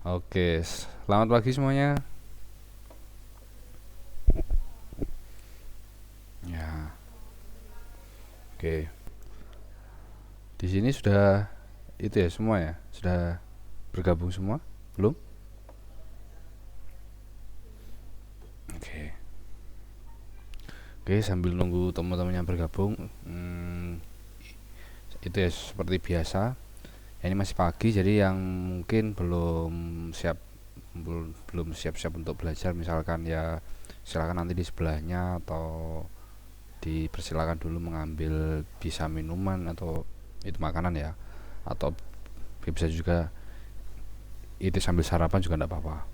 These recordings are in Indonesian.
Oke, selamat pagi semuanya. Ya, oke. Di sini sudah itu ya semua ya, sudah bergabung semua? Belum? Oke. Oke, sambil nunggu teman-teman yang bergabung, itu ya seperti biasa. Ya, ini masih pagi, jadi yang mungkin siap belum siap-siap untuk belajar, misalkan ya silakan nanti di sebelahnya atau dipersilakan dulu mengambil bisa minuman atau itu makanan ya, atau bisa juga itu sambil sarapan juga enggak apa-apa.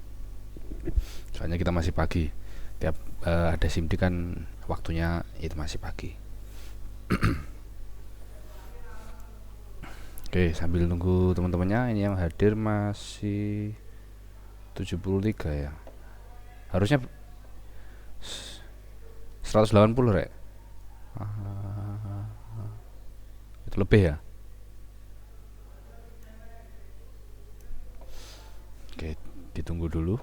Soalnya kita masih pagi. Tiap ada SIMD kan waktunya itu masih pagi. Oke, sambil nunggu teman-temannya ini yang hadir masih 73 ya. Harusnya 180 rek. Itu lebih ya. Oke, ditunggu dulu.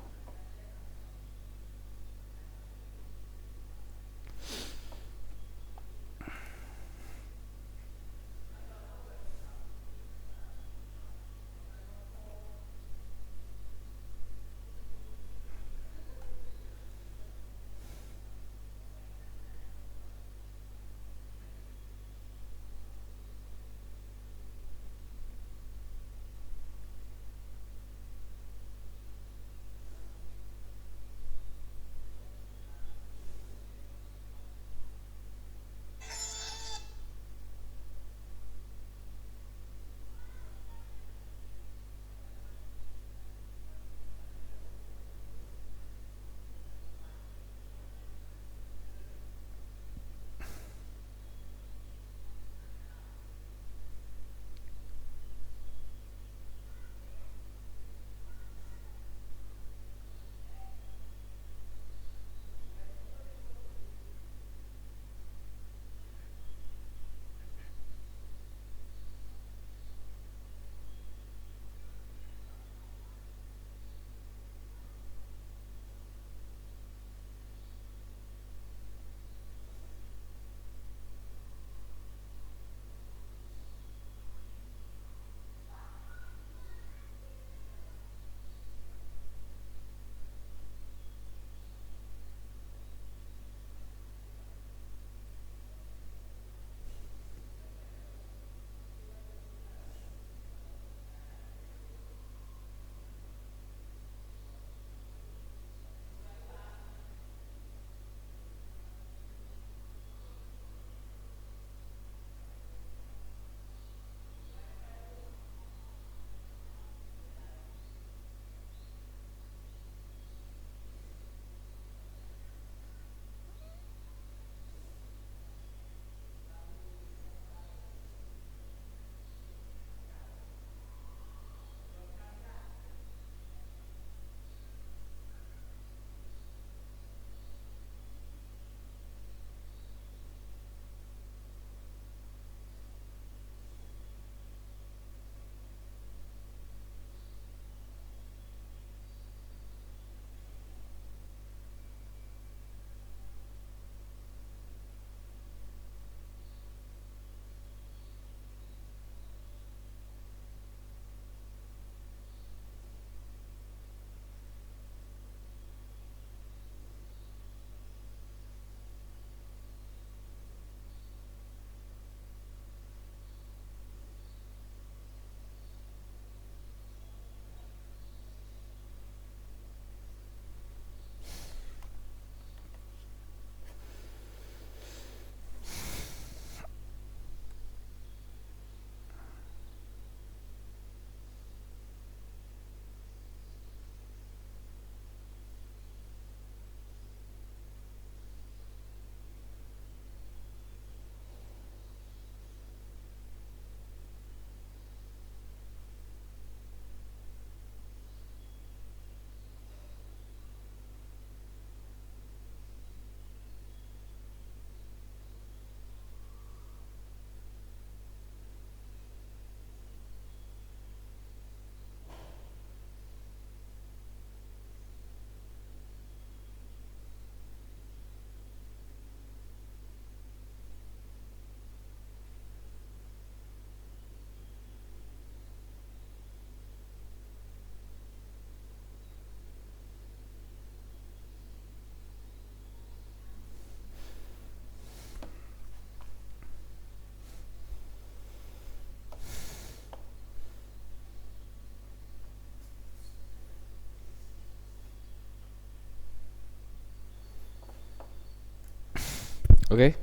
Oke,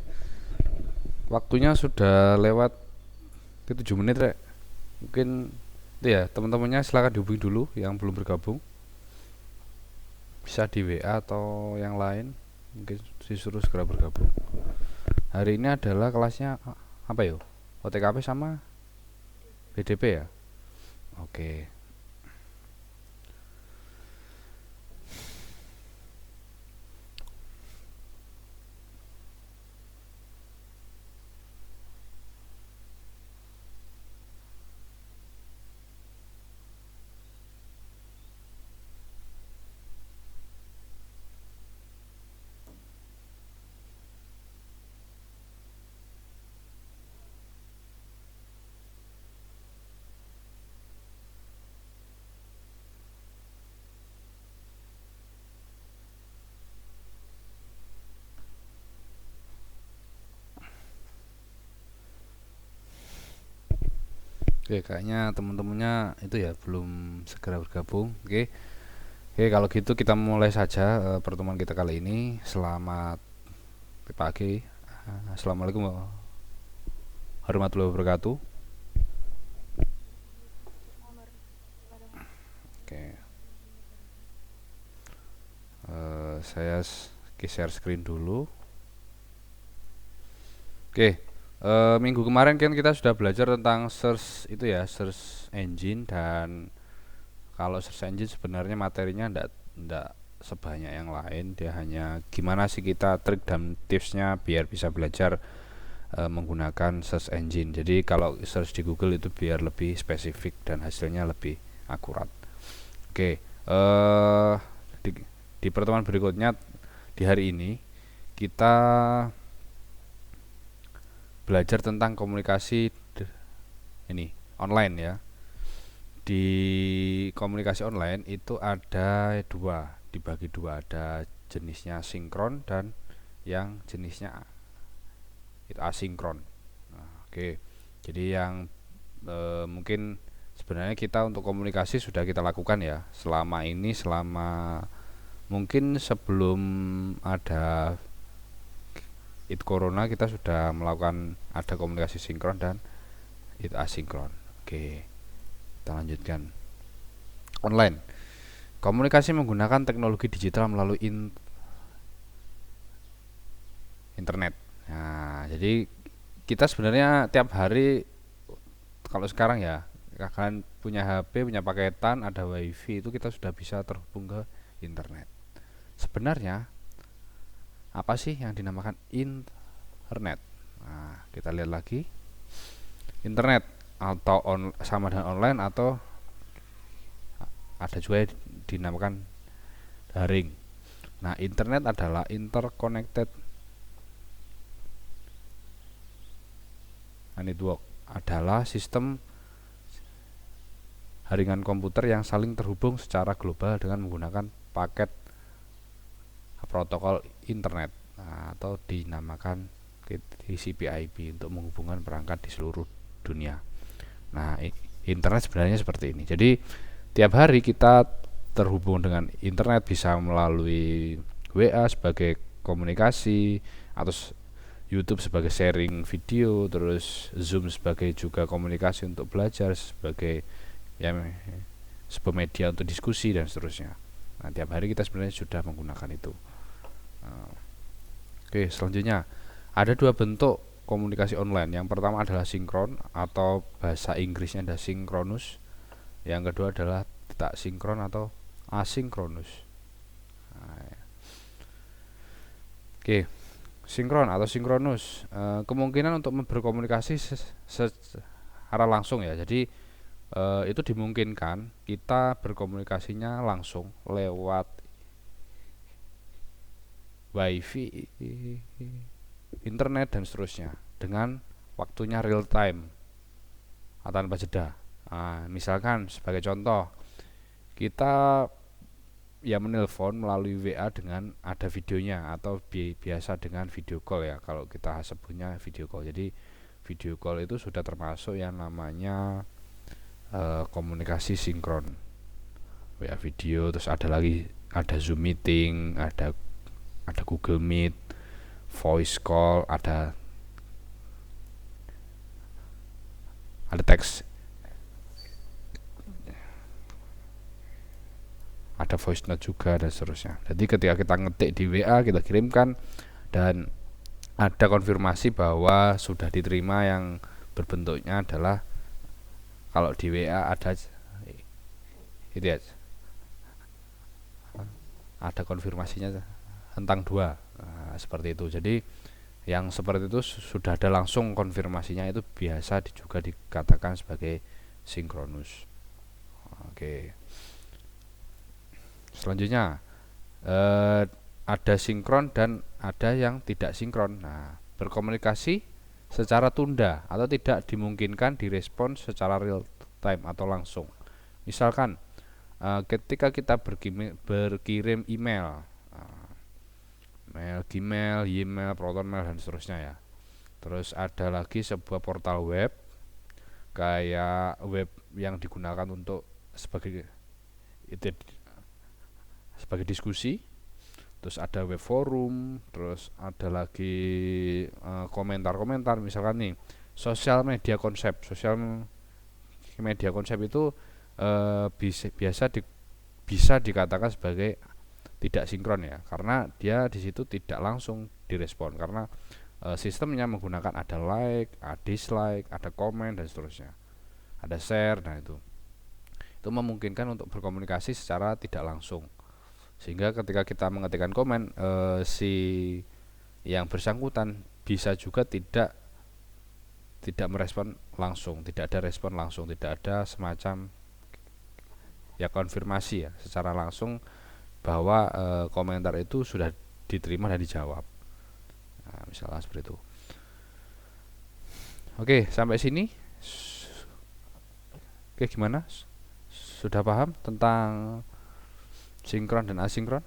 waktunya sudah lewat ke 7 menit Rek. Mungkin itu ya, teman-temannya silakan dihubungi dulu yang belum bergabung. Bisa di WA atau yang lain, mungkin disuruh segera bergabung. Hari ini adalah kelasnya apa yo? OTKP sama BDP ya? Oke. Oke, kayaknya teman-temannya itu ya belum segera bergabung. Oke. Oke, kalau gitu kita mulai saja pertemuan kita kali ini. Selamat pagi. Assalamualaikum warahmatullahi wabarakatuh. Oke. Saya share screen dulu. Oke. Minggu kemarin kan kita sudah belajar tentang search itu ya, search engine, dan kalau search engine sebenarnya materinya ndak sebanyak yang lain. Dia hanya gimana sih kita trik dan tipsnya biar bisa belajar menggunakan search engine. Jadi kalau search di Google itu biar lebih spesifik dan hasilnya lebih akurat. Oke, di, di pertemuan berikutnya di hari ini kita belajar tentang komunikasi ini online ya. Di komunikasi online itu ada dua, dibagi dua, ada jenisnya sinkron dan yang jenisnya itu asinkron. Nah, oke. Jadi yang mungkin sebenarnya kita untuk komunikasi sudah kita lakukan ya selama ini, selama mungkin sebelum ada itu corona kita sudah melakukan ada komunikasi sinkron dan itu asinkron. Oke, kita lanjutkan. Online, komunikasi menggunakan teknologi digital melalui internet. Nah, jadi kita sebenarnya tiap hari, kalau sekarang ya, kalian punya HP, punya paketan, ada wifi, itu kita sudah bisa terhubung ke internet. Sebenarnya apa sih yang dinamakan internet? Nah, kita lihat lagi. Internet atau sama dengan online, atau ada juga yang dinamakan daring. Nah, internet adalah interconnected network, adalah sistem jaringan komputer yang saling terhubung secara global dengan menggunakan paket protokol internet, atau dinamakan TCP/IP untuk menghubungkan perangkat di seluruh dunia. Nah, internet sebenarnya seperti ini. Jadi tiap hari kita terhubung dengan internet, bisa melalui WA sebagai komunikasi, atau YouTube sebagai sharing video, terus Zoom sebagai juga komunikasi untuk belajar, sebagai ya sebuah media untuk diskusi dan seterusnya. Nah, tiap hari kita sebenarnya sudah menggunakan itu. Oke, selanjutnya ada dua bentuk komunikasi online. Yang pertama adalah sinkron, atau bahasa Inggrisnya ada synchronous. Yang kedua adalah tak sinkron atau asinkronus. Oke, sinkron atau sinkronus, kemungkinan untuk berkomunikasi secara langsung ya. Jadi itu dimungkinkan kita berkomunikasinya langsung lewat wifi, internet dan seterusnya, dengan waktunya real time atau tanpa jeda. Misalkan sebagai contoh, kita ya menelpon melalui WA dengan ada videonya, atau biasa dengan video call ya, kalau kita sebutnya video call. Jadi video call itu sudah termasuk yang namanya komunikasi sinkron, WA video. Terus ada lagi, ada Zoom meeting, ada Google Meet, voice call, ada teks, ada voice note juga dan seterusnya. Jadi ketika kita ngetik di WA, kita kirimkan dan ada konfirmasi bahwa sudah diterima, yang berbentuknya adalah kalau di WA ada itu ya, ada konfirmasinya tentang dua. Nah, seperti itu. Jadi yang seperti itu sudah ada langsung konfirmasinya, itu biasa juga dikatakan sebagai sinkronus. Oke. Selanjutnya ada sinkron dan ada yang tidak sinkron. Nah, berkomunikasi secara tunda atau tidak dimungkinkan direspon secara real time atau langsung. Misalkan ketika kita berkirim email, Gmail, Ymail, Protonmail dan seterusnya ya. Terus ada lagi sebuah portal web, kayak web yang digunakan untuk sebagai diskusi. Terus ada web forum, terus ada lagi komentar-komentar. Misalkan nih, sosial media konsep itu bisa dikatakan sebagai tidak sinkron ya, karena dia di situ tidak langsung direspon, karena sistemnya menggunakan ada like, ada dislike, ada komen dan seterusnya, ada share. Nah, itu memungkinkan untuk berkomunikasi secara tidak langsung, sehingga ketika kita mengetikkan komen, si yang bersangkutan bisa juga tidak merespon langsung, tidak ada respon langsung, tidak ada semacam ya konfirmasi ya secara langsung bahwa komentar itu sudah diterima dan dijawab. Nah, misalnya seperti itu. Oke, sampai sini. Oke, gimana? Sudah paham tentang sinkron dan asinkron?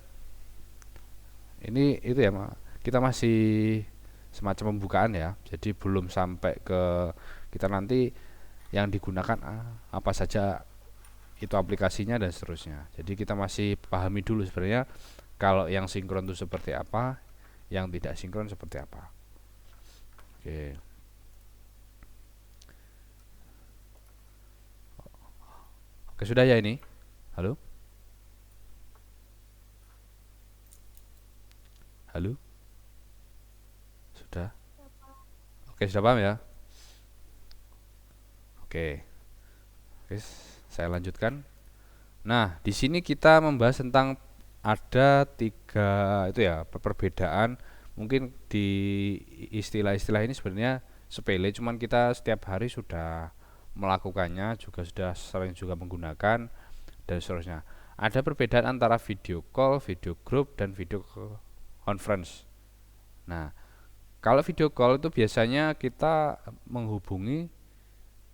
Ini itu ya, kita masih semacam pembukaan ya. Jadi belum sampai ke kita nanti yang digunakan apa saja itu aplikasinya dan seterusnya. Jadi kita masih pahami dulu sebenarnya kalau yang sinkron itu seperti apa, yang tidak sinkron seperti apa. Oke. Oke, sudah ya ini? Halo? Halo? Sudah? Oke, sudah paham ya? Oke. Oke, saya lanjutkan. Nah, di sini kita membahas tentang ada 3 itu ya, perbedaan. Mungkin di istilah-istilah ini sebenarnya sepele, cuman kita setiap hari sudah melakukannya, juga sudah sering juga menggunakan dan seterusnya. Ada perbedaan antara video call, video group, dan video conference. Nah, kalau video call itu biasanya kita menghubungi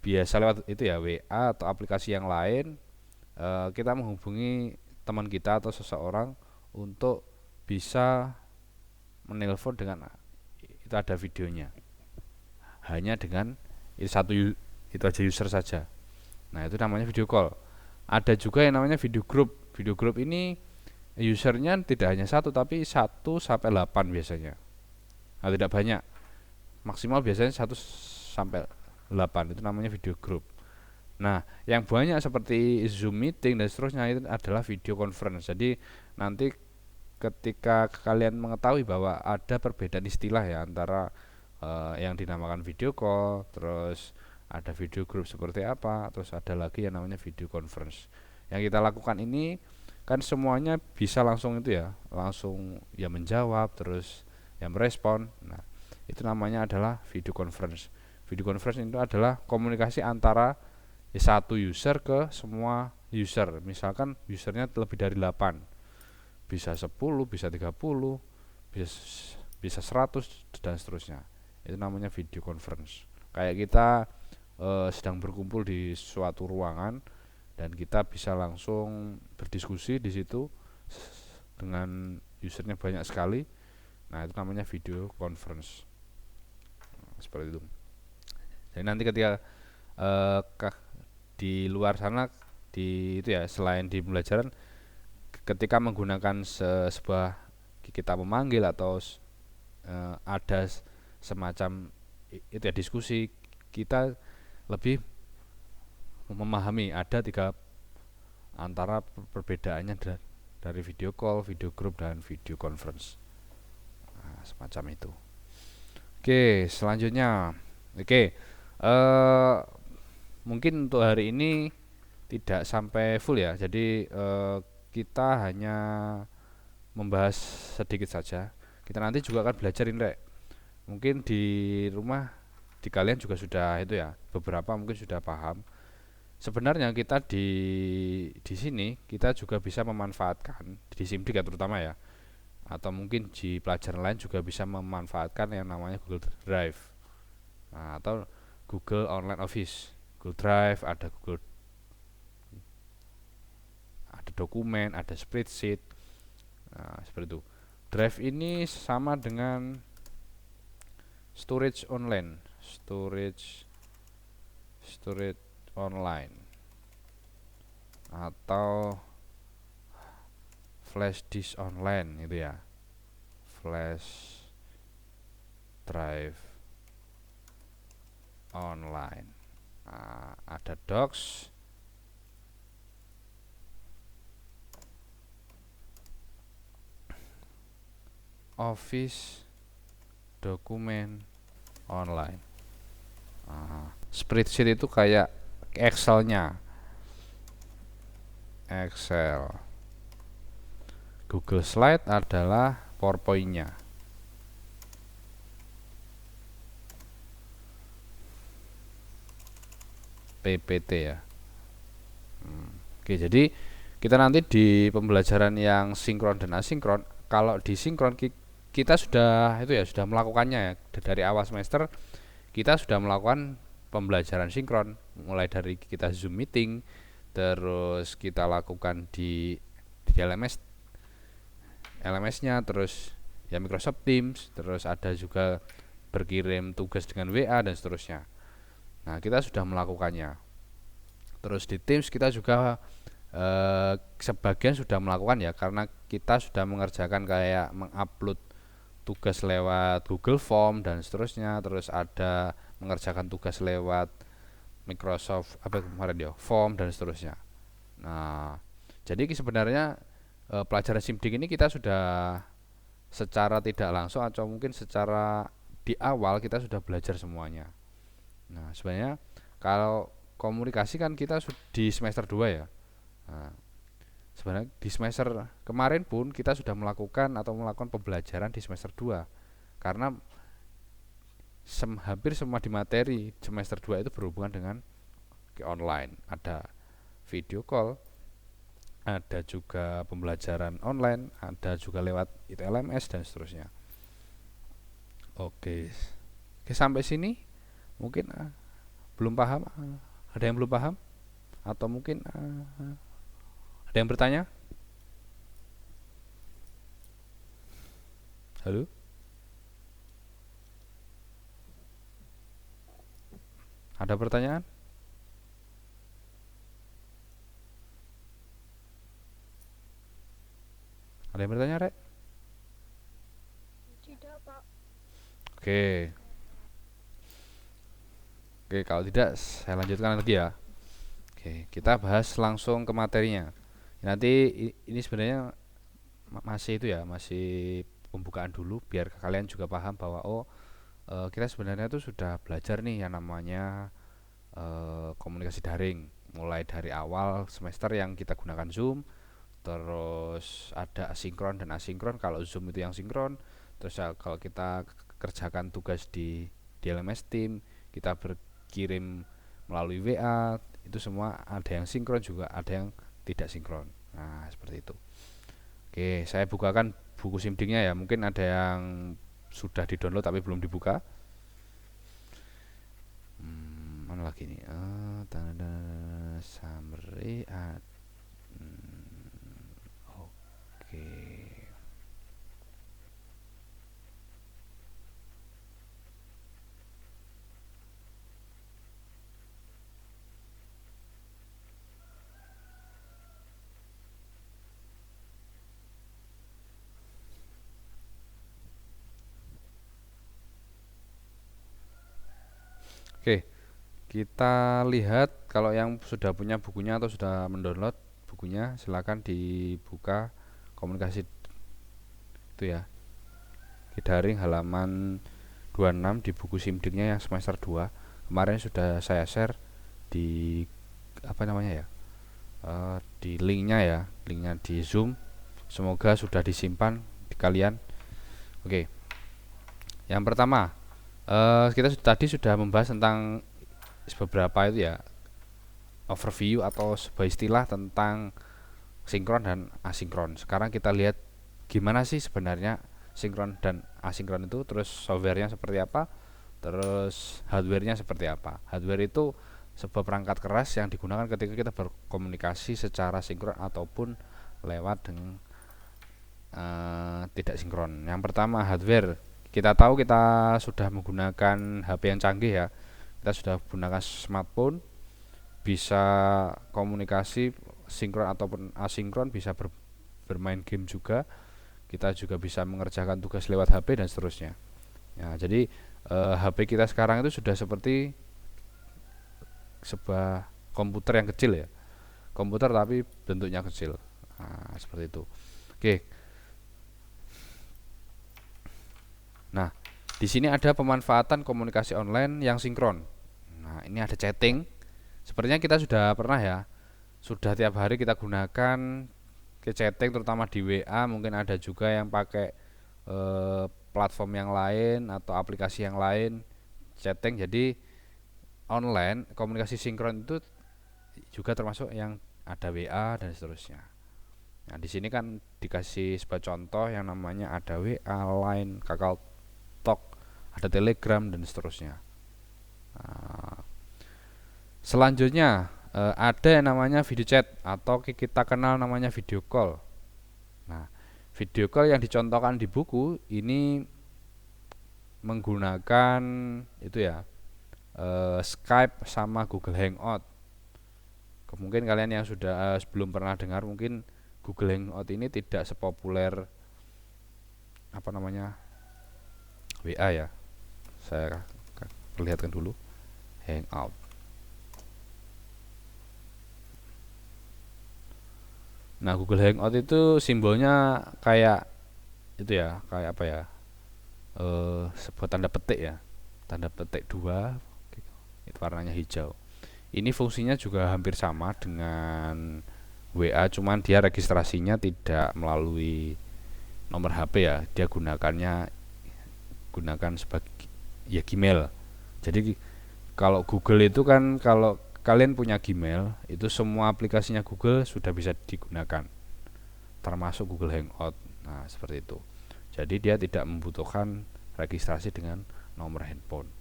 biasa lewat itu ya, WA atau aplikasi yang lain. Kita menghubungi teman kita atau seseorang untuk bisa menelpon dengan itu ada videonya, hanya dengan itu aja user saja. Nah, itu namanya video call. Ada juga yang namanya video group. Video group ini usernya tidak hanya 1 tapi 1-8 biasanya. Nah, tidak banyak, maksimal biasanya 1-8, itu namanya video group. Nah, yang banyak seperti Zoom meeting dan seterusnya itu adalah video conference. Jadi nanti ketika kalian mengetahui bahwa ada perbedaan istilah ya antara yang dinamakan video call, terus ada video group seperti apa, terus ada lagi yang namanya video conference. Yang kita lakukan ini kan semuanya bisa langsung itu ya, langsung ya menjawab, terus yang merespon. Nah, itu namanya adalah video conference. Video conference itu adalah komunikasi antara satu user ke semua user. Misalkan usernya lebih dari 8, bisa 10, bisa 30, bisa 100 dan seterusnya. Itu namanya video conference. Kayak kita sedang berkumpul di suatu ruangan dan kita bisa langsung berdiskusi di situ dengan usernya banyak sekali. Nah, itu namanya video conference. Seperti itu. Jadi nanti ketika di luar sana itu ya, selain di pembelajaran, ketika menggunakan sebuah kita memanggil atau ada semacam itu ya, diskusi, kita lebih memahami ada tiga antara perbedaannya dari video call, video group, dan video conference. Nah, semacam itu. Oke, selanjutnya. Oke, mungkin untuk hari ini tidak sampai full ya. Jadi kita hanya membahas sedikit saja. Kita nanti juga akan belajar ini, Rek. Mungkin di rumah di kalian juga sudah itu ya, beberapa mungkin sudah paham. Sebenarnya kita di sini kita juga bisa memanfaatkan di Simdik ya terutama ya, atau mungkin di pelajaran lain juga bisa memanfaatkan yang namanya Google Drive. Nah, atau Google Online Office. Google Drive, ada dokumen, ada spreadsheet. Nah, seperti itu. Drive ini sama dengan storage online, storage online, atau flash disk online itu ya, flash drive online. Nah, ada docs, office, dokumen online. Nah, spreadsheet itu kayak Excelnya, Excel. Google Slide adalah PowerPoint-nya. PPT ya. Oke, jadi kita nanti di pembelajaran yang sinkron dan asinkron, kalau di sinkron kita sudah itu ya, sudah melakukannya ya. Dari awal semester kita sudah melakukan pembelajaran sinkron, mulai dari kita Zoom meeting, terus kita lakukan di LMS-nya, terus ya Microsoft Teams, terus ada juga berkirim tugas dengan WA dan seterusnya. Nah, kita sudah melakukannya. Terus di Teams kita juga sebagian sudah melakukan ya, karena kita sudah mengerjakan kayak mengupload tugas lewat Google Form dan seterusnya, terus ada mengerjakan tugas lewat Microsoft apa kemarin ya, Form dan seterusnya. Nah, jadi sebenarnya pelajaran SIMDIK ini kita sudah secara tidak langsung atau mungkin secara di awal kita sudah belajar semuanya. Nah, sebenarnya kalau komunikasi kan kita di semester 2 ya. Nah, sebenarnya di semester kemarin pun kita sudah melakukan pembelajaran di semester 2. Karena hampir semua di materi semester 2 itu berhubungan dengan online. Ada video call, ada juga pembelajaran online, ada juga lewat LMS dan seterusnya. Oke. Oke, sampai sini mungkin belum paham, ada yang belum paham atau mungkin ada yang bertanya? Halo? Ada pertanyaan? Ada yang bertanya, Rek? Tidak, Pak. Oke. Oke, kalau tidak saya lanjutkan lagi ya. Oke, kita bahas langsung ke materinya. Nanti ini sebenarnya masih itu ya, masih pembukaan dulu biar kalian juga paham bahwa kita sebenarnya tuh sudah belajar nih yang namanya komunikasi daring, mulai dari awal semester yang kita gunakan Zoom, terus ada asinkron dan asinkron. Kalau Zoom itu yang sinkron, terus kalau kita kerjakan tugas di LMS Team, kita berkirim melalui WA, itu semua ada yang sinkron juga ada yang tidak sinkron. Nah, seperti itu. Oke, saya bukakan buku simdingnya ya. Mungkin ada yang sudah di-download tapi belum dibuka. Mana lagi nih? Tanda summary. Oke. Oke, kita lihat kalau yang sudah punya bukunya atau sudah mendownload bukunya, silakan dibuka komunikasi itu ya, di daring halaman 26 di buku simdiknya yang semester 2. Kemarin sudah saya share di apa namanya ya, di linknya ya, linknya di Zoom. Semoga sudah disimpan di kalian. Oke, yang pertama, kita tadi sudah membahas tentang beberapa itu ya, overview atau sebuah istilah tentang sinkron dan asinkron. Sekarang kita lihat gimana sih sebenarnya sinkron dan asinkron itu, terus softwarenya seperti apa, terus hardwarenya seperti apa. Hardware itu sebuah perangkat keras yang digunakan ketika kita berkomunikasi secara sinkron ataupun lewat dengan tidak sinkron. Yang pertama, hardware. Kita tahu kita sudah menggunakan HP yang canggih ya. Kita sudah menggunakan smartphone, bisa komunikasi sinkron ataupun asinkron, bisa bermain game juga. Kita juga bisa mengerjakan tugas lewat HP dan seterusnya. Ya, jadi HP kita sekarang itu sudah seperti sebuah komputer yang kecil ya. Komputer tapi bentuknya kecil. Nah, seperti itu. Oke. Nah, di sini ada pemanfaatan komunikasi online yang sinkron. Nah, ini ada chatting. Sepertinya kita sudah pernah ya, sudah tiap hari kita gunakan ke chatting, terutama di WA. Mungkin ada juga yang pakai platform yang lain atau aplikasi yang lain chatting. Jadi online komunikasi sinkron itu juga termasuk yang ada WA dan seterusnya. Nah, di sini kan dikasih sebuah contoh yang namanya ada WA, Line, Kakao Talk, ada Telegram dan seterusnya. Nah, selanjutnya ada yang namanya video chat atau kita kenal namanya video call. Nah, video call yang dicontohkan di buku ini menggunakan itu ya, Skype sama Google Hangout. Mungkin kalian yang sudah sebelum pernah dengar, mungkin Google Hangout ini tidak sepopuler apa namanya WA ya. Saya perlihatkan dulu Hangout. Nah, Google Hangout itu simbolnya kayak itu ya, kayak apa ya? Sebuah tanda petik ya. Tanda petik 2, itu warnanya hijau. Ini fungsinya juga hampir sama dengan WA, cuman dia registrasinya tidak melalui nomor HP ya. Dia gunakan sebagai ya Gmail. Jadi kalau Google itu kan, kalau kalian punya Gmail, itu semua aplikasinya Google sudah bisa digunakan, termasuk Google Hangout. Nah, seperti itu. Jadi dia tidak membutuhkan registrasi dengan nomor handphone.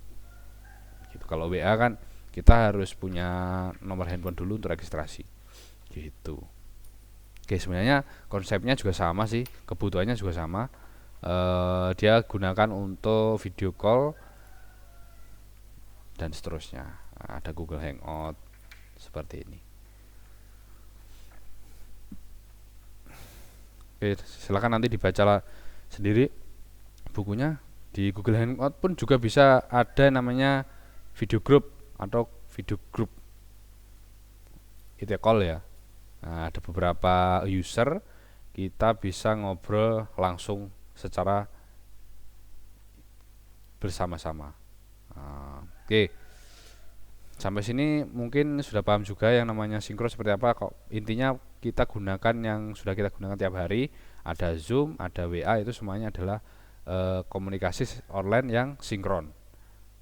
Gitu. Kalau WA kan kita harus punya nomor handphone dulu untuk registrasi. Gitu. Oke, sebenarnya konsepnya juga sama sih, kebutuhannya juga sama. Dia gunakan untuk video call dan seterusnya. Nah, ada Google Hangout seperti ini. Oke, silakan nanti dibaca sendiri bukunya. Di Google Hangout pun juga bisa ada namanya video group atau video group. Itu ya, call ya. Nah, ada beberapa user, kita bisa ngobrol langsung secara bersama-sama. Oke, sampai sini mungkin sudah paham juga yang namanya sinkron seperti apa. Kok intinya kita gunakan yang sudah kita gunakan tiap hari. Ada Zoom, ada WA, itu semuanya adalah komunikasi online yang sinkron.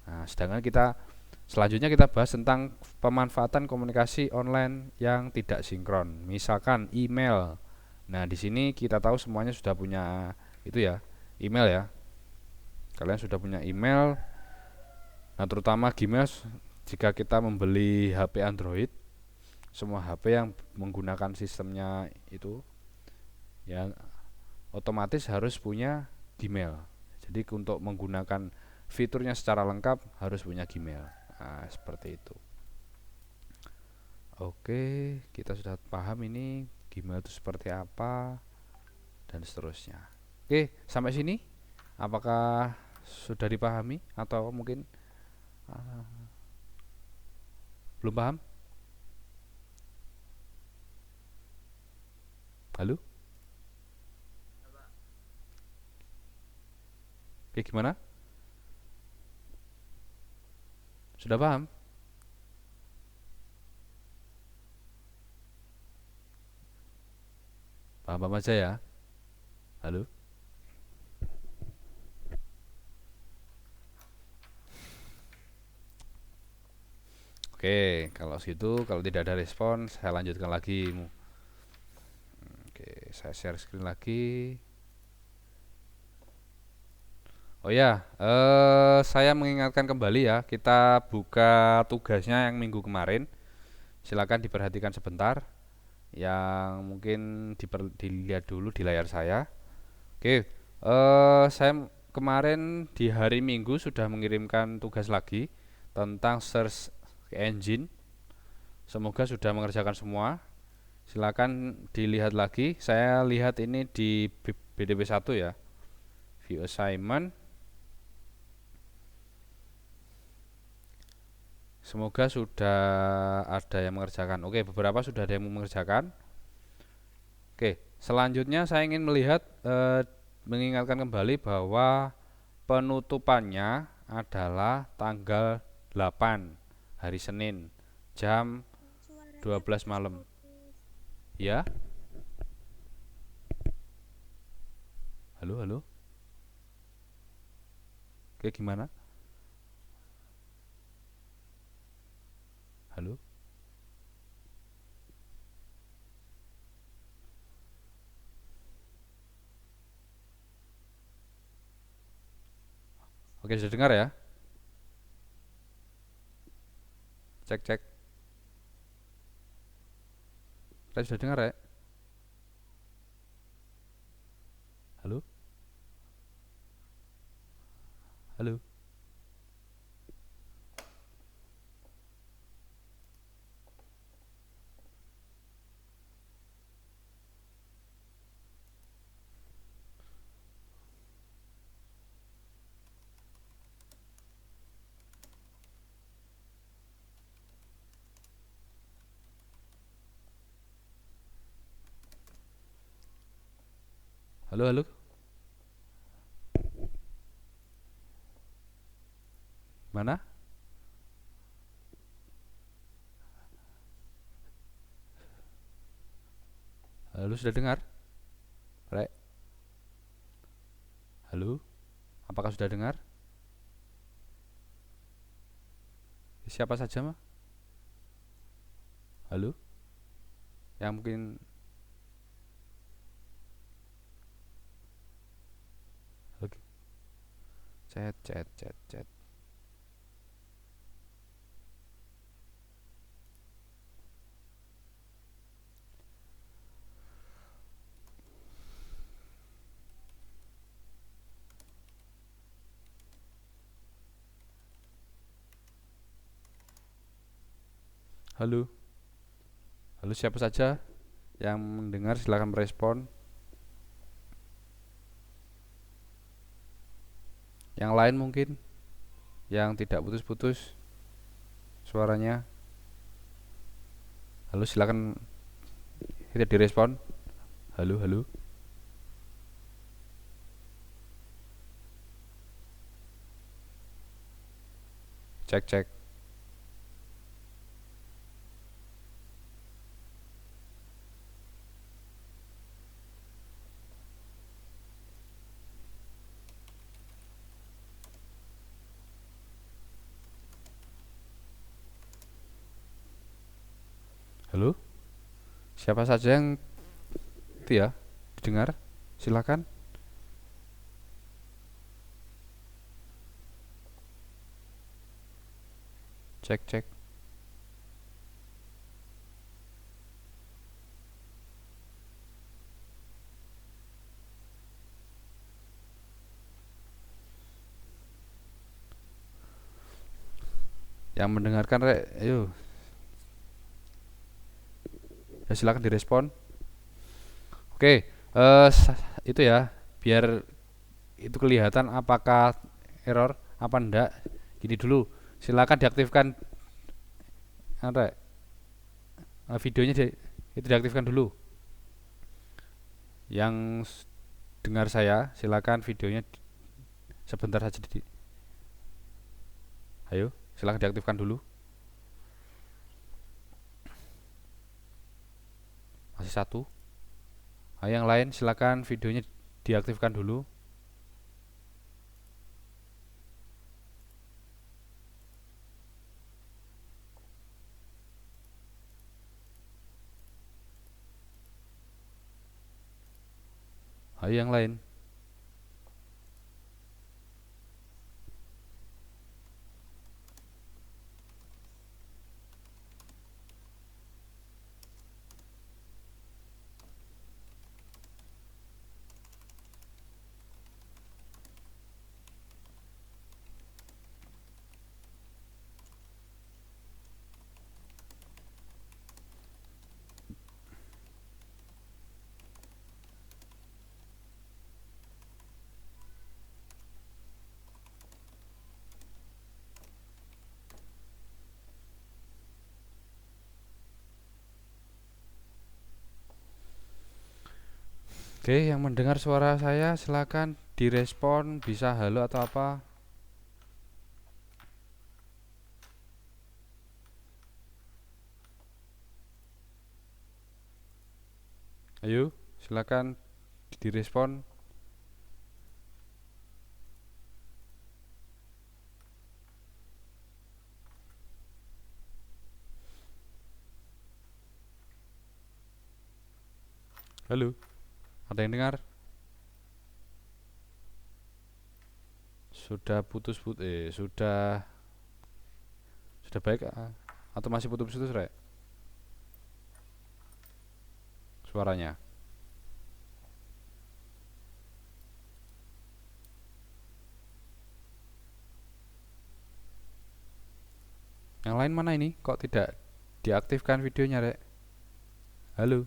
Nah, sedangkan selanjutnya kita bahas tentang pemanfaatan komunikasi online yang tidak sinkron. Misalkan email. Nah, di sini kita tahu semuanya sudah punya itu ya, email ya. Kalian sudah punya email. Nah, terutama Gmail jika kita membeli HP Android, semua HP yang menggunakan sistemnya itu ya otomatis harus punya Gmail. Jadi untuk menggunakan fiturnya secara lengkap harus punya Gmail. Nah, seperti itu. Oke, kita sudah paham ini Gmail itu seperti apa dan seterusnya. Oke, sampai sini apakah sudah dipahami atau mungkin Belum paham? Halo? Oke, gimana? Sudah paham? Paham-paham aja ya. Halo? Oke, kalau segitu, kalau tidak ada respon, saya lanjutkan lagi. Oke, saya share screen lagi. Oh ya, saya mengingatkan kembali ya, kita buka tugasnya yang minggu kemarin. Silakan diperhatikan sebentar, yang mungkin dilihat dulu di layar saya. Oke, saya kemarin di hari Minggu sudah mengirimkan tugas lagi tentang search engine. Semoga sudah mengerjakan semua. Silakan dilihat lagi. Saya lihat ini di BDP 1 ya. View assignment. Semoga sudah ada yang mengerjakan. Oke, beberapa sudah ada yang mengerjakan. Oke, selanjutnya saya ingin melihat mengingatkan kembali bahwa penutupannya adalah tanggal 8 hari Senin jam 12 malam. Ya? Halo, halo. Oke, gimana? Halo. Oke, sudah dengar ya? Cek, cek. Saya sudah dengar ya? Halo? Halo? Halo, halo. Mana? Halo, sudah dengar? Rek? Halo? Apakah sudah dengar? Siapa saja mah? Halo? Yang mungkin. Oke. Chat, chat, chat, chat. Halo? Halo, siapa saja yang mendengar silakan merespon. Yang lain mungkin yang tidak putus-putus suaranya. Halo, silakan kita direspon. Halo, halo. Cek, cek. Halo? Siapa saja yang itu ya didengar? Silakan. Cek, cek. Yang mendengarkan, rek, ayo. Ya, silakan direspon. Oke, itu ya, biar itu kelihatan apakah error apa enggak. Gini dulu, silakan diaktifkan Rek, videonya itu diaktifkan dulu. Yang dengar saya, silakan videonya sebentar saja ayo, silakan diaktifkan dulu. Masih satu. Ayo yang lain silakan videonya diaktifkan dulu. Ayo yang lain. Oke, yang mendengar suara saya silakan direspon, bisa halo atau apa. Ayo, silakan direspon. Halo, ada yang dengar? Sudah sudah baik atau masih putus-putus, Rek? Suaranya. Yang lain mana ini? Kok tidak diaktifkan videonya, Rek? Halo.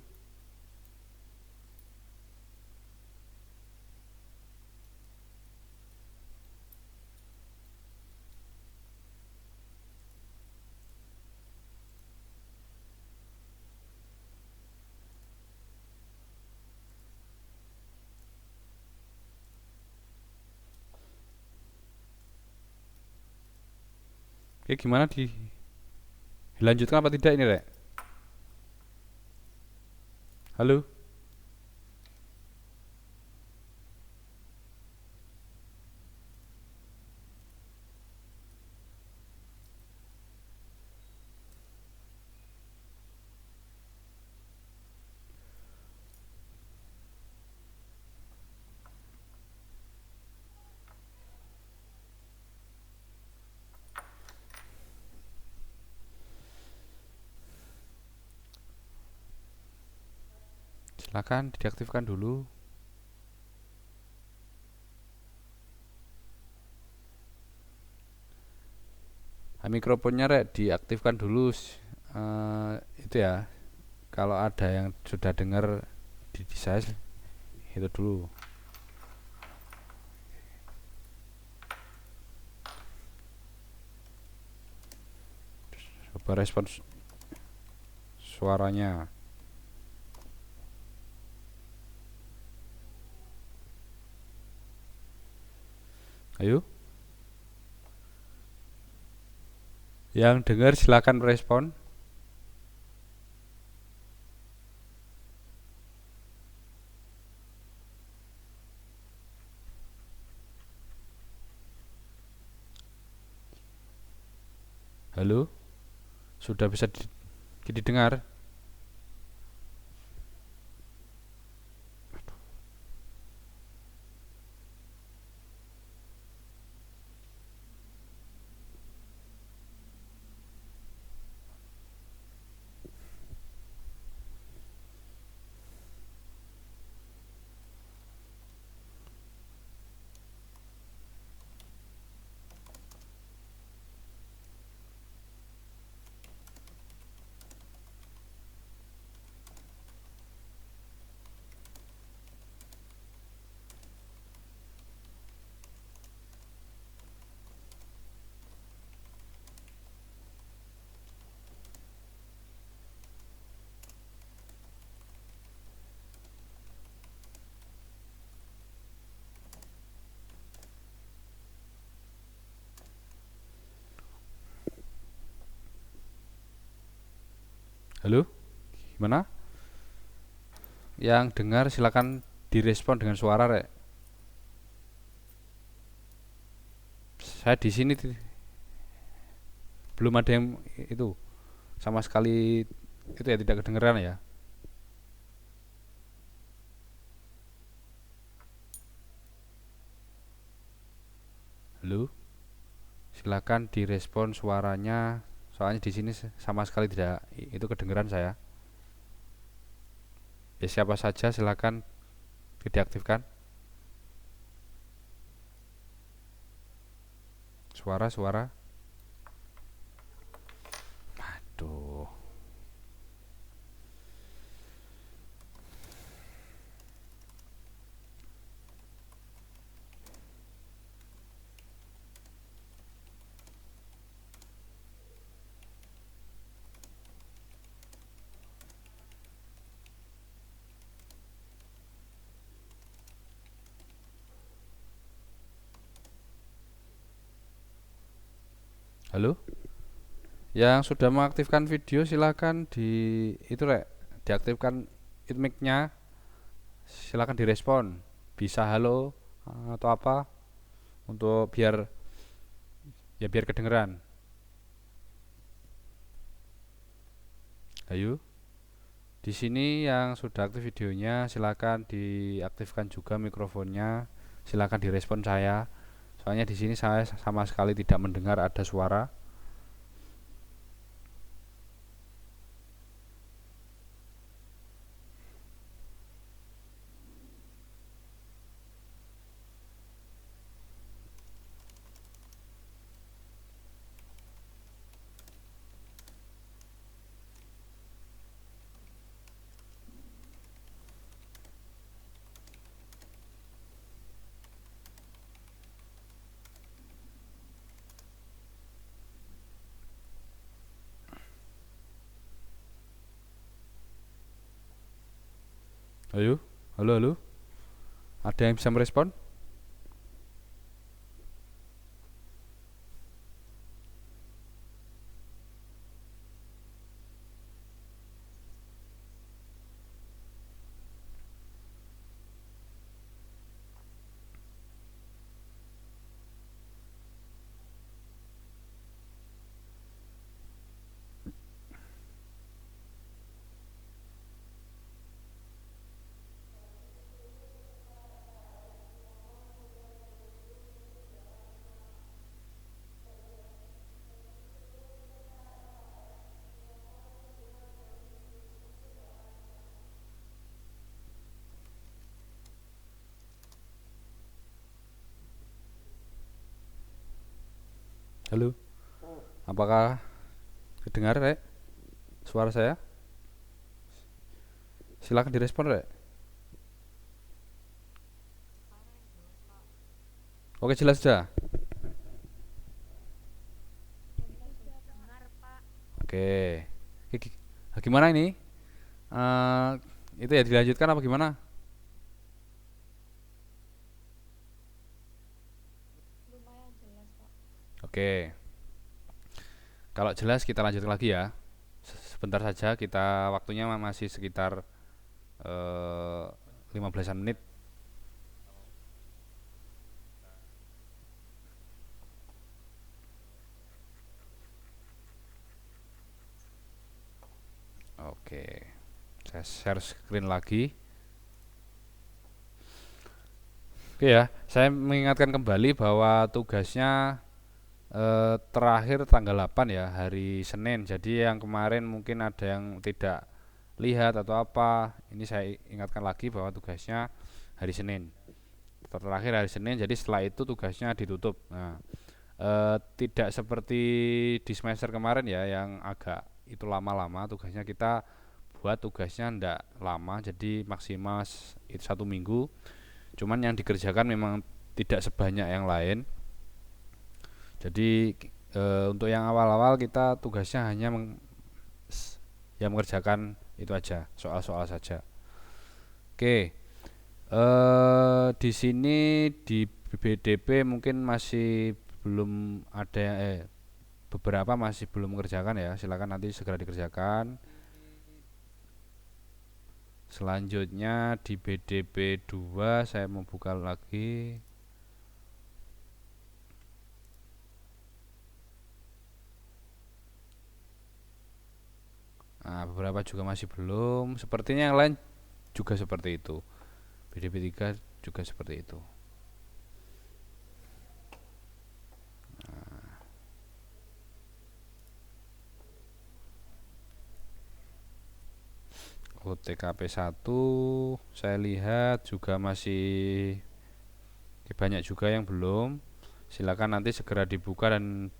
Oke, gimana dilanjutkan apa tidak ini, Rek? Halo. Silakan diaktifkan dulu. Mikrofonnya, Rek, diaktifkan dulu. Itu ya. Kalau ada yang sudah dengar di saya itu dulu. Coba respons suaranya. Ayo. Yang dengar silakan respon. Halo. Sudah bisa didengar? Halo, gimana? Yang dengar silakan direspon dengan suara, Rek. Saya di sini belum ada yang itu sama sekali itu ya tidak kedengeran ya. Halo, silakan direspon suaranya. Soalnya di sini sama sekali tidak itu kedengeran saya. Ya, siapa saja silakan diaktifkan suara-suara. Aduh. Halo, yang sudah mengaktifkan video silakan di itu Rek, diaktifkan it mic-nya, silakan direspon. Bisa halo atau apa untuk biar kedengeran. Ayo, di sini yang sudah aktif videonya silakan diaktifkan juga mikrofonnya. Silakan direspon saya. Soalnya di sini saya sama sekali tidak mendengar ada suara. Ayo, halo halo. Ada yang bisa merespon? Halo, apakah kedengar Rek suara saya? Silakan direspon Rek. Oke, jelas sudah. Oke. Gimana ini? Eh, itu ya dilanjutkan apa gimana? Oke. Kalau jelas kita lanjut lagi ya. Sebentar saja kita waktunya masih sekitar 15-an menit. Oke. Saya share screen lagi. Oke ya, saya mengingatkan kembali bahwa tugasnya terakhir tanggal 8 ya, hari Senin. Jadi yang kemarin mungkin ada yang tidak lihat atau apa. Ini saya ingatkan lagi bahwa tugasnya hari Senin. Terakhir hari Senin, jadi setelah itu tugasnya ditutup. Nah, tidak seperti di semester kemarin ya yang agak itu lama-lama tugasnya. Kita buat tugasnya ndak lama, jadi maksimal itu 1 minggu. Cuman yang dikerjakan memang tidak sebanyak yang lain. Jadi untuk yang awal-awal kita tugasnya hanya yang mengerjakan itu aja, soal-soal saja. Oke, di sini di BDP mungkin masih belum ada beberapa masih belum mengerjakan ya. Silakan nanti segera dikerjakan. Selanjutnya di BDP 2 saya mau buka lagi. Nah, beberapa juga masih belum. Sepertinya yang lain juga seperti itu. BDP 3 juga seperti itu. OTKP 1 saya lihat juga masih banyak juga yang belum. Silakan nanti segera dibuka dan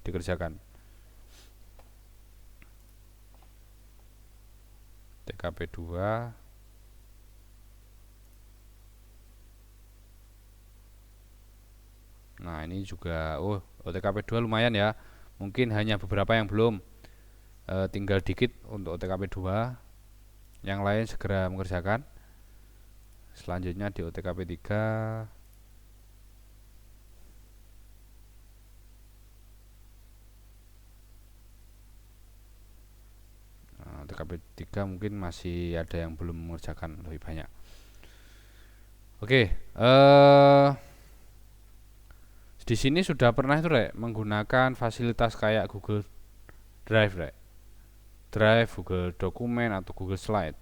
dikerjakan. TKP 2. Nah, ini juga OTKP 2 lumayan ya. Mungkin hanya beberapa yang belum. Tinggal dikit untuk OTKP 2. Yang lain segera mengerjakan. Selanjutnya di OTKP 3. TKP 3 mungkin masih ada yang belum mengerjakan lebih banyak. Oke, di sini sudah pernah itu Rek menggunakan fasilitas kayak Google Drive Rek. Drive, Google Dokumen atau Google Slide.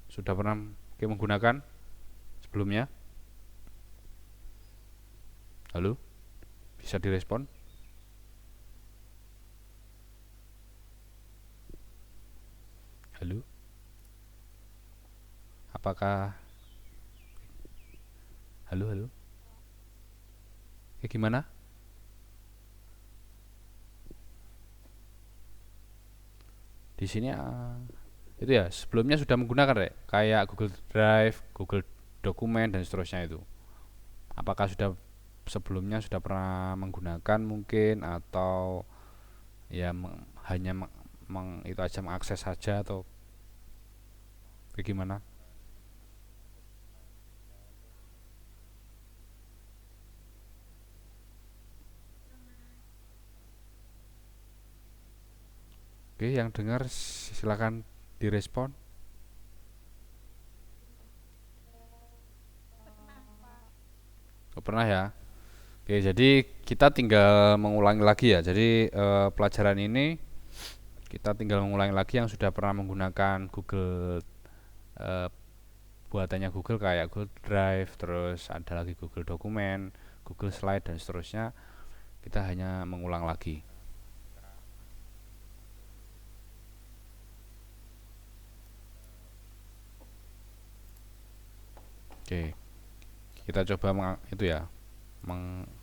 Sudah pernah menggunakan sebelumnya? Halo? Bisa direspon? Halo? Apakah halo halo? Gimana? Di sini itu ya sebelumnya sudah menggunakan Rek kayak Google Drive, Google Dokumen dan seterusnya itu. Apakah sudah sebelumnya sudah pernah menggunakan mungkin atau ya hanya itu aja mengakses saja atau bagaimana? Oke, yang dengar silakan direspon. Oh, pernah ya? Oke, jadi kita tinggal mengulangi lagi ya. Jadi pelajaran ini kita tinggal mengulangi lagi yang sudah pernah menggunakan Google eh, buatannya Google kayak Google Drive, terus ada lagi Google Dokumen, Google Slide dan seterusnya. Kita hanya mengulang lagi. Oke, kita coba itu ya, mengakses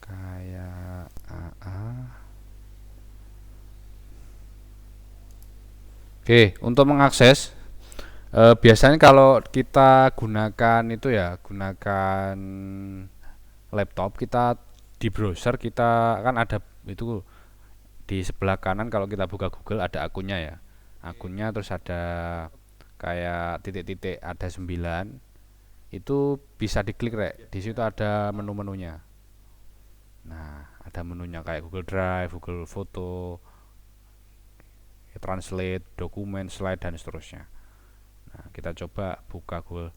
kayak Oke, untuk mengakses biasanya kalau kita gunakan itu ya, gunakan laptop kita di browser kita kan ada itu di sebelah kanan kalau kita buka Google ada akunnya ya. Akunnya terus ada kayak titik-titik ada 9 itu bisa diklik Rek. Di situ ada menu-menunya. Nah, ada menunya kayak Google Drive, Google Foto, Translate, dokumen, slide dan seterusnya. Nah, kita coba buka Google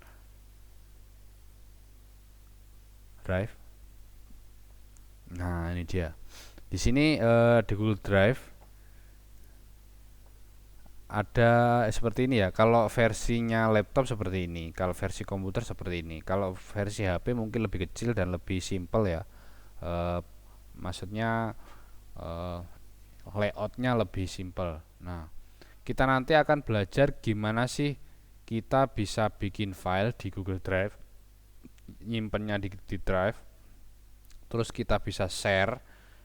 Drive. Nah, ini dia. Di sini di Google Drive ada seperti ini ya. Kalau versinya laptop seperti ini, kalau versi komputer seperti ini. Kalau versi HP mungkin lebih kecil dan lebih simpel ya. Eh, maksudnya eh, layoutnya lebih simpel. Nah, kita nanti akan belajar gimana sih kita bisa bikin file di Google Drive, nyimpennya di Drive, terus kita bisa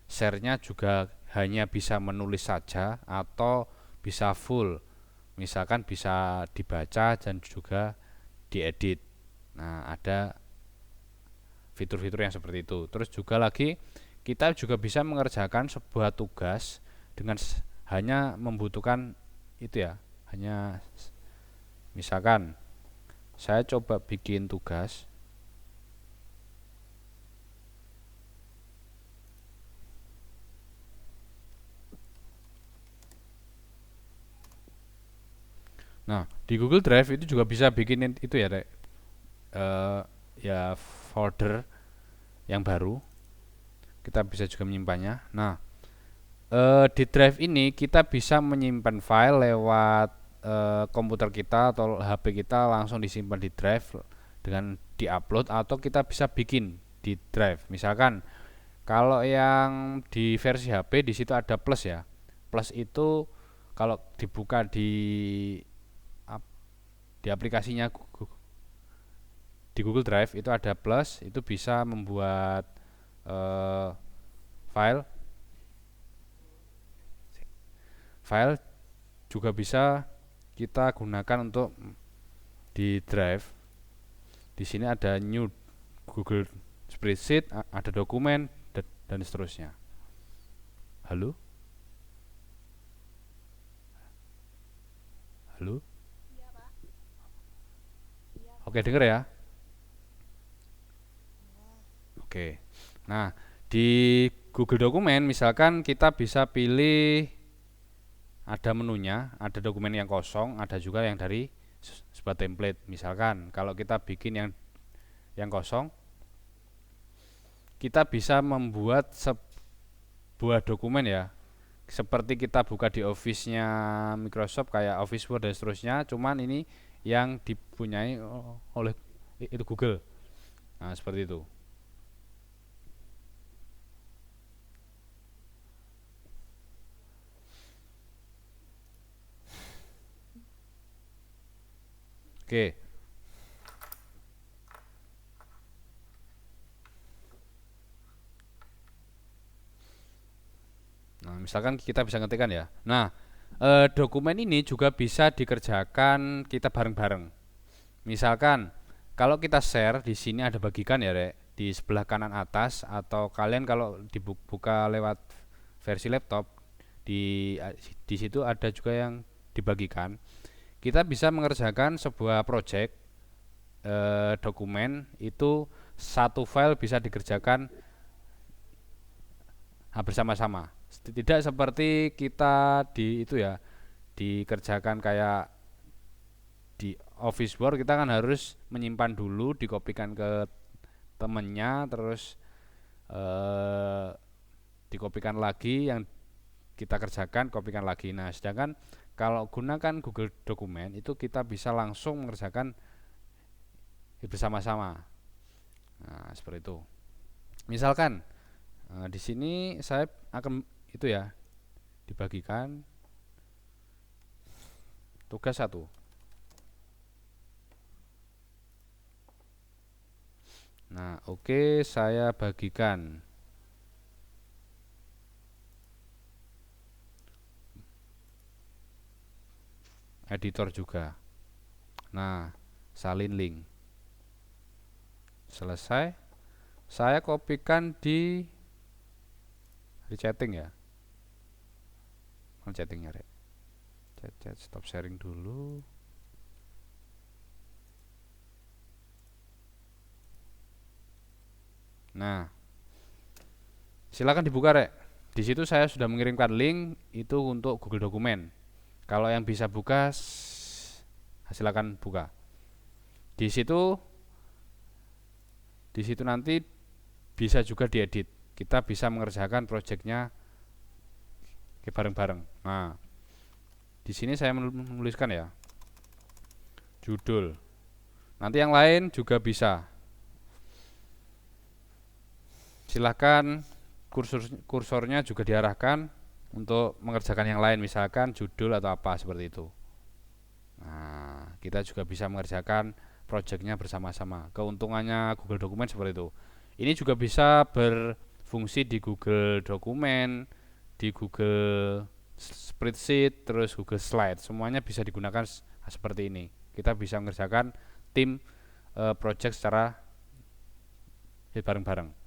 sharenya juga hanya bisa menulis saja atau bisa full, misalkan bisa dibaca dan juga diedit. Nah, ada fitur-fitur yang seperti itu. Terus juga lagi kita juga bisa mengerjakan sebuah tugas dengan hanya membutuhkan itu ya, hanya misalkan saya coba bikin tugas. Nah, di Google Drive itu juga bisa bikinin itu ya, Rek. Eh, ya folder yang baru. Kita bisa juga menyimpannya. Nah, di drive ini kita bisa menyimpan file lewat komputer kita atau HP kita, langsung disimpan di drive dengan diupload, atau kita bisa bikin di drive. Misalkan kalau yang di versi HP di situ ada plus ya. Plus itu kalau dibuka di aplikasinya di Google Drive itu ada plus, itu bisa membuat eh, file file juga bisa kita gunakan untuk di drive. Di sini ada new Google Spreadsheet, ada dokumen dan seterusnya. Halo? Halo? Oke, denger ya? Oke. Nah, di Google Dokumen misalkan kita bisa pilih, ada menunya, ada dokumen yang kosong, ada juga yang dari sebuah template. Misalkan kalau kita bikin yang kosong, kita bisa membuat sebuah dokumen ya, seperti kita buka di Office-nya Microsoft kayak Office Word dan seterusnya, cuman ini yang dipunyai oleh itu Google. Nah, seperti itu. Oke. Nah, misalkan kita bisa ngetikkan ya. Nah, dokumen ini juga bisa dikerjakan kita bareng-bareng. Misalkan kalau kita share, di sini ada bagikan ya, Rek, di sebelah kanan atas, atau kalian kalau dibuka lewat versi laptop, di di situ ada juga yang dibagikan. Kita bisa mengerjakan sebuah project dokumen itu, satu file bisa dikerjakan bersama-sama. Tidak seperti kita di itu ya, dikerjakan kayak di Office Word, kita kan harus menyimpan dulu, dikopikan ke temennya, terus eh, dikopikan lagi yang kita kerjakan, kopikan lagi. Nah, sedangkan kalau gunakan Google Dokumen itu kita bisa langsung mengerjakan bersama-sama. Nah, seperti itu. Misalkan di sini saya akan itu ya, dibagikan tugas satu. Nah, oke, saya bagikan. Editor juga. Nah, salin link. Selesai. Saya kopikan di chatting ya. Mana chattingnya, Rek? Chat, stop sharing dulu. Nah, silakan dibuka, Rek. Di situ saya sudah mengirimkan link itu untuk Google Dokumen. Kalau yang bisa buka, silakan buka. Di situ nanti bisa juga diedit. Kita bisa mengerjakan proyeknya bareng-bareng. Nah, di sini saya menuliskan ya, judul. Nanti yang lain juga bisa. Silahkan kursornya juga diarahkan untuk mengerjakan yang lain, misalkan judul atau apa seperti itu. Nah, kita juga bisa mengerjakan proyeknya bersama-sama. Keuntungannya Google Dokumen seperti itu. Ini juga bisa berfungsi di Google Dokumen, di Google Spreadsheet, terus Google Slide. Semuanya bisa digunakan seperti ini. Kita bisa mengerjakan tim project secara bareng-bareng.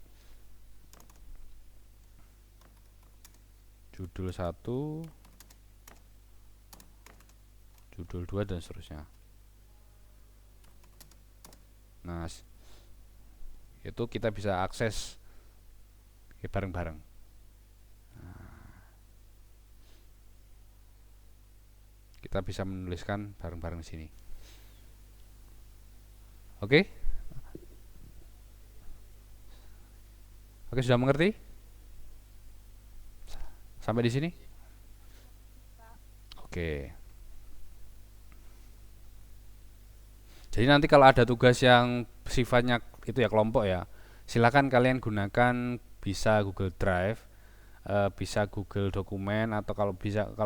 Judul 1, judul 2 dan seterusnya. Nah, itu kita bisa akses bareng-bareng. Kita kita bisa menuliskan bareng-bareng di sini. Oke? Oke, sudah mengerti? Sampai di sini? Oke. Jadi nanti kalau ada tugas yang sifatnya itu ya kelompok ya, silakan kalian gunakan bisa Google Drive, bisa Google Dokumen, atau kalau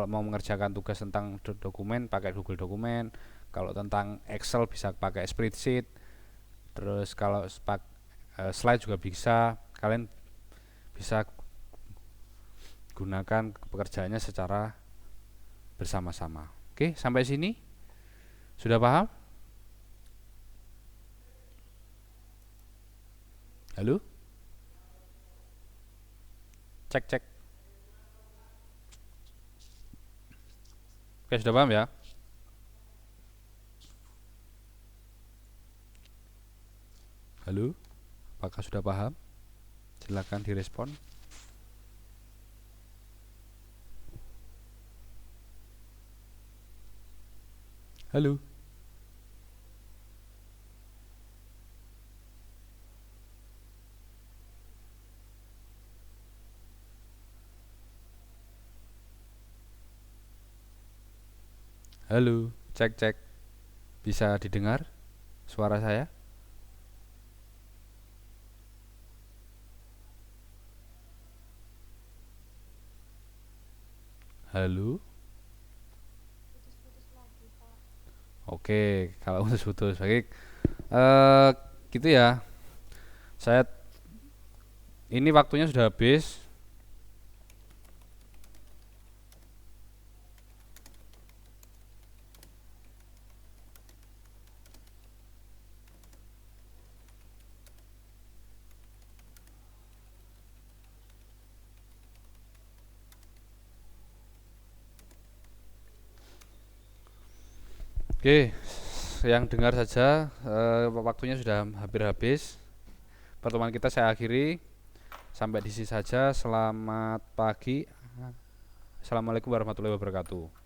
mau mengerjakan tugas tentang dokumen pakai Google Dokumen, kalau tentang Excel bisa pakai spreadsheet, terus kalau slide juga bisa, kalian bisa gunakan pekerjaannya secara bersama-sama. Oke, sampai sini sudah paham? Halo? Cek cek. Oke, sudah paham ya? Halo? Apakah sudah paham? Silakan direspon. Halo? Halo? Cek cek. Bisa didengar suara saya? Halo? Oke, kalau putus-putus baik. Gitu ya. Saya ini waktunya sudah habis. Oke, yang dengar saja, waktunya sudah hampir habis. Pertemuan kita saya akhiri. Sampai di sini saja. Selamat pagi. Assalamualaikum warahmatullahi wabarakatuh.